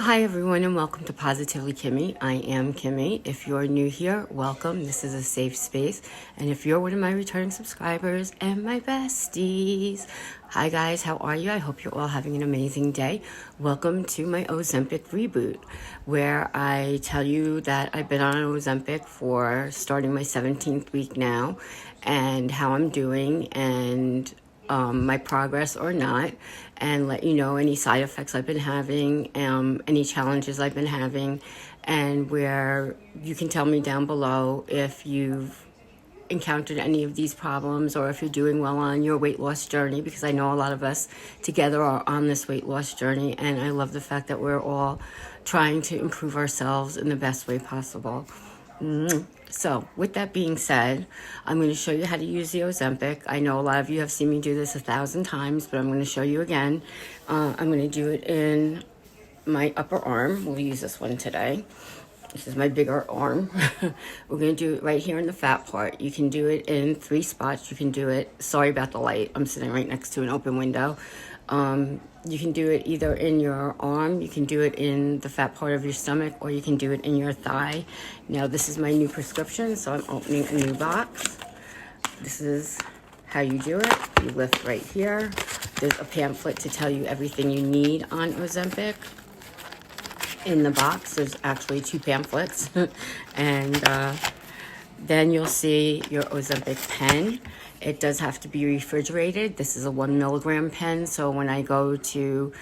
Hi everyone and welcome to Positively Kimmie. I am Kimmie. If you're new here, welcome. This is a safe space. And if you're one of my returning subscribers and my besties, hi guys, how are you? I hope you're all having an amazing day. Welcome to my Ozempic Reboot, where I tell you that I've been on Ozempic for starting my 17th week now and how I'm doing and my progress or not, and let you know any side effects I've been having, any challenges I've been having, and where you can tell me down below if you've encountered any of these problems or if you're doing well on your weight loss journey, because I know a lot of us together are on this weight loss journey, and I love the fact that we're all trying to improve ourselves in the best way possible. So with that being said, I'm going to show you how to use the Ozempic. I know a lot of you have seen me do this 1,000 times, but I'm going to show you again. I'm going to do it in my upper arm. We'll use this one today. This is my bigger arm. We're going to do it right here in the fat part. You can do it in 3 spots. You can do it, sorry about the light, I'm sitting right next to an open window. You can do it either in your arm, you can do it in the fat part of your stomach, or you can do it in your thigh. Now this is my new prescription, so I'm opening a new box. This is how you do it. You lift right here. There's a pamphlet to tell you everything you need on Ozempic. In the box, there's actually 2 pamphlets. And then you'll see your Ozempic pen. It does have to be refrigerated. This is a 1 milligram pen, so when I go to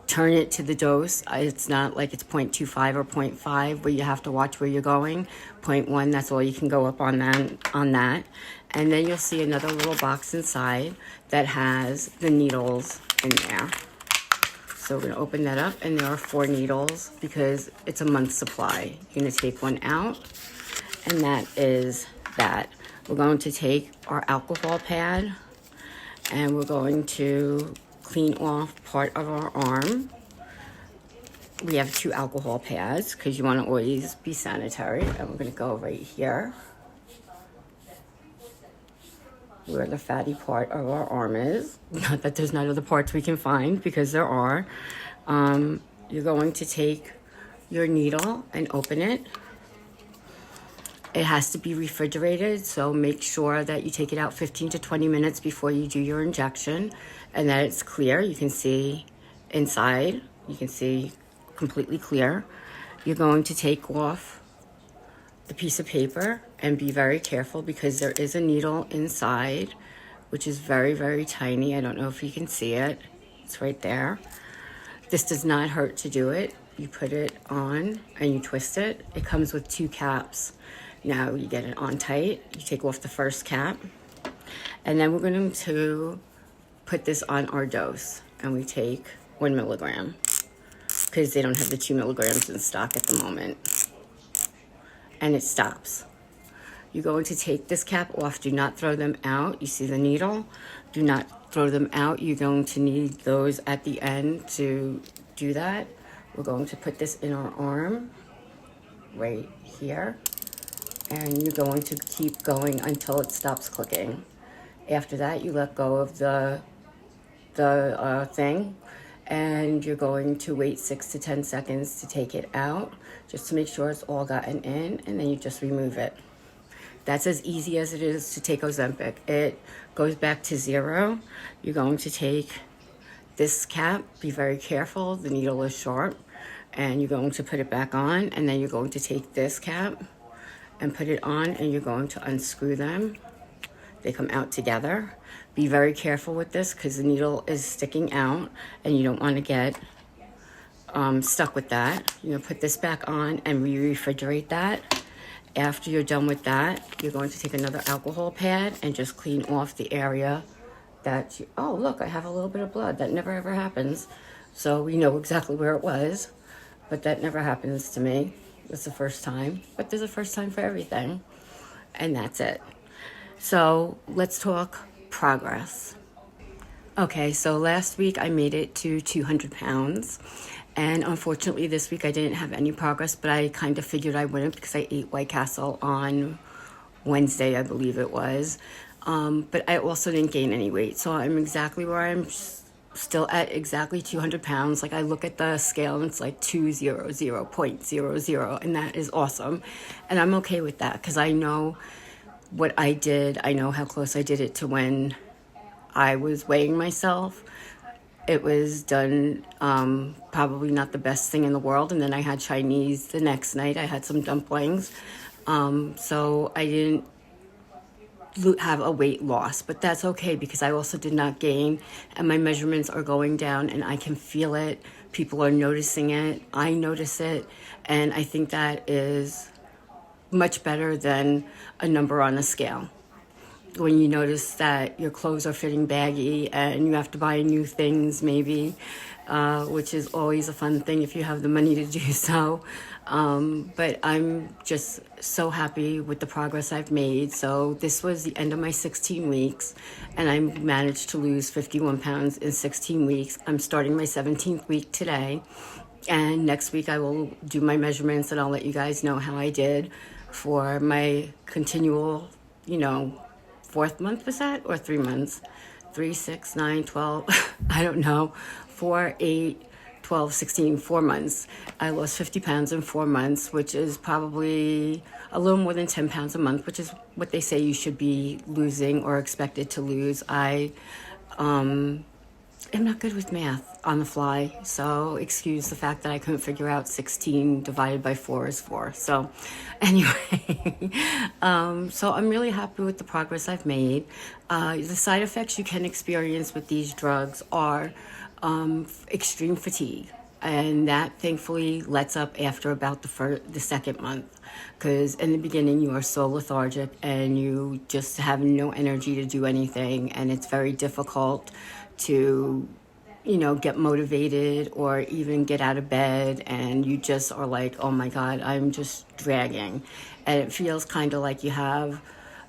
turn it to the dose, it's not like it's 0.25 or 0.5, but you have to watch where you're going. 0.1, that's all you can go up on that. And then you'll see another little box inside that has the needles in there. So we're going to open that up, and there are 4 needles because it's a month's supply. You're going to take one out, and that is that. We're going to take our alcohol pad, and we're going to clean off part of our arm. We have 2 alcohol pads because you want to always be sanitary. And we're going to go right here where the fatty part of our arm is. Not that there's not other parts we can find, because there are. You're going to take your needle and open it. It has to be refrigerated, so make sure that you take it out 15 to 20 minutes before you do your injection, and that it's clear. You can see inside. You can see completely clear. You're going to take off the piece of paper and be very careful, because there is a needle inside, which is very, very tiny. I don't know if you can see it. It's right there. This does not hurt to do it. You put it on and you twist it. It comes with 2 caps. Now you get it on tight. You take off the first cap, and then we're going to put this on our dose, and we take 1 milligram because they don't have the 2 milligrams in stock at the moment. And it stops. You're going to take this cap off. Do not throw them out. You see the needle? Do not throw them out. You're going to need those at the end to do that. We're going to put this in our arm right here. And you're going to keep going until it stops clicking. After that, you let go of the thing, and you're going to wait 6 to 10 seconds to take it out, just to make sure it's all gotten in, and then you just remove it. That's as easy as it is to take Ozempic. It goes back to 0. You're going to take this cap. Be very careful. The needle is sharp. And you're going to put it back on, and then you're going to take this cap and put it on, and you're going to unscrew them. They come out together. Be very careful with this because the needle is sticking out, and you don't want to get stuck with that. You're going to put this back on and refrigerate that. After you're done with that, you're going to take another alcohol pad and just clean off the area that oh, look, I have a little bit of blood. That never ever happens. So we know exactly where it was, but that never happens to me. It's the first time, but there's a first time for everything, and that's it. So let's talk progress. Okay, so last week I made it to 200 pounds, and unfortunately this week I didn't have any progress, but I kind of figured I wouldn't because I ate White Castle on Wednesday, I believe it was, but I also didn't gain any weight, so I'm exactly where I'm still at exactly 200 pounds. Like I look at the scale and it's like 200.00, and that is awesome. And I'm okay with that because I know what I did. I know how close I did it to when I was weighing myself. It was done probably not the best thing in the world. And then I had Chinese the next night. I had some dumplings. So I didn't have a weight loss, but that's okay because I also did not gain, and my measurements are going down and I can feel it. People are noticing it. I notice it. And I think that is much better than a number on a scale. When you notice that your clothes are fitting baggy and you have to buy new things maybe, which is always a fun thing if you have the money to do so. But I'm just so happy with the progress I've made. So this was the end of my 16 weeks and I managed to lose 51 pounds in 16 weeks. I'm starting my 17th week today. And next week I will do my measurements and I'll let you guys know how I did for my continual, 4th month was that, or 3 months? 3, 6, 9, 12, I don't know, 4, 8, 12, 16, 4 months. I lost 50 pounds in 4 months, which is probably a little more than 10 pounds a month, which is what they say you should be losing or expected to lose. I am not good with math on the fly, so excuse the fact that I couldn't figure out 16 divided by 4 is 4. So anyway, so I'm really happy with the progress I've made. The side effects you can experience with these drugs are extreme fatigue. And that thankfully lets up after about the second month, because in the beginning you are so lethargic and you just have no energy to do anything, and it's very difficult to get motivated or even get out of bed, and you just are like, oh my God, I'm just dragging. And it feels kind of like you have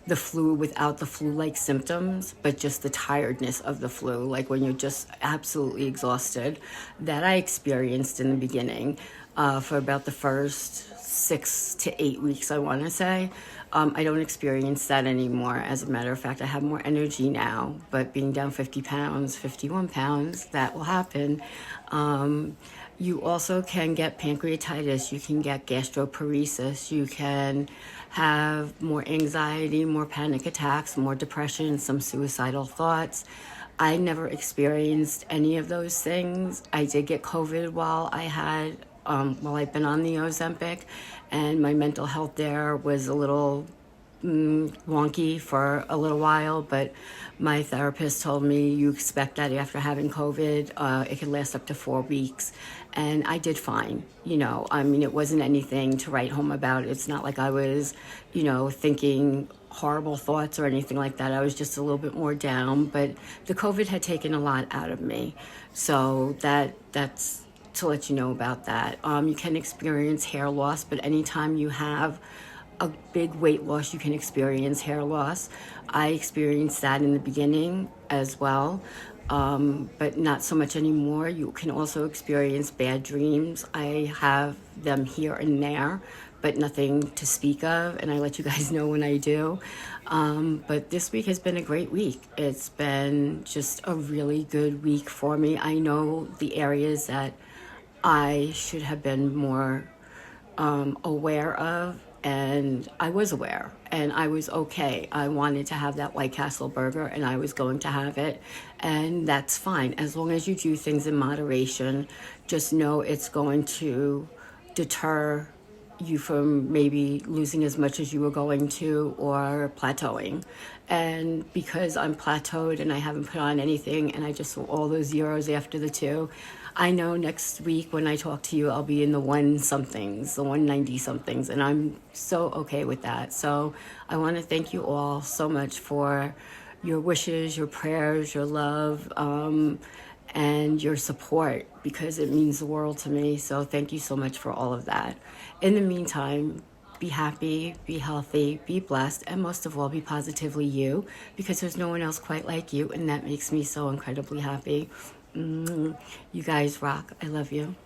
the flu without the flu-like symptoms, but just the tiredness of the flu, like when you're just absolutely exhausted. That I experienced in the beginning for about the first 6 to 8 weeks, I want to say. I don't experience that anymore. As a matter of fact, I have more energy now, but being down 50 pounds, 51 pounds, that will happen. You also can get pancreatitis, you can get gastroparesis, you can have more anxiety, more panic attacks, more depression, some suicidal thoughts. I never experienced any of those things. I did get COVID while I've been on the Ozempic, and my mental health there was a little wonky for a little while, but my therapist told me you expect that after having COVID, it can last up to 4 weeks. And I did fine. It wasn't anything to write home about. It's not like I was, thinking horrible thoughts or anything like that. I was just a little bit more down, but the COVID had taken a lot out of me. So that's to let you know about that. You can experience hair loss, but anytime you have a big weight loss, you can experience hair loss. I experienced that in the beginning as well, but not so much anymore. You can also experience bad dreams. I have them here and there, but nothing to speak of, and I let you guys know when I do. But this week has been a great week. It's been just a really good week for me. I know the areas that I should have been more aware of, and I was aware, and I was okay. I wanted to have that White Castle burger, and I was going to have it, and that's fine. As long as you do things in moderation, just know it's going to deter you from maybe losing as much as you were going to, or plateauing. And because I'm plateaued and I haven't put on anything, and I just saw all those zeros after the 2, I know next week when I talk to you, I'll be in the 1-somethings, the 190-somethings, and I'm so okay with that. So I want to thank you all so much for your wishes, your prayers, your love, and your support, because it means the world to me. So thank you so much for all of that. In the meantime, be happy, be healthy, be blessed, and most of all, be positively you, because there's no one else quite like you, and that makes me so incredibly happy. You guys rock. I love you.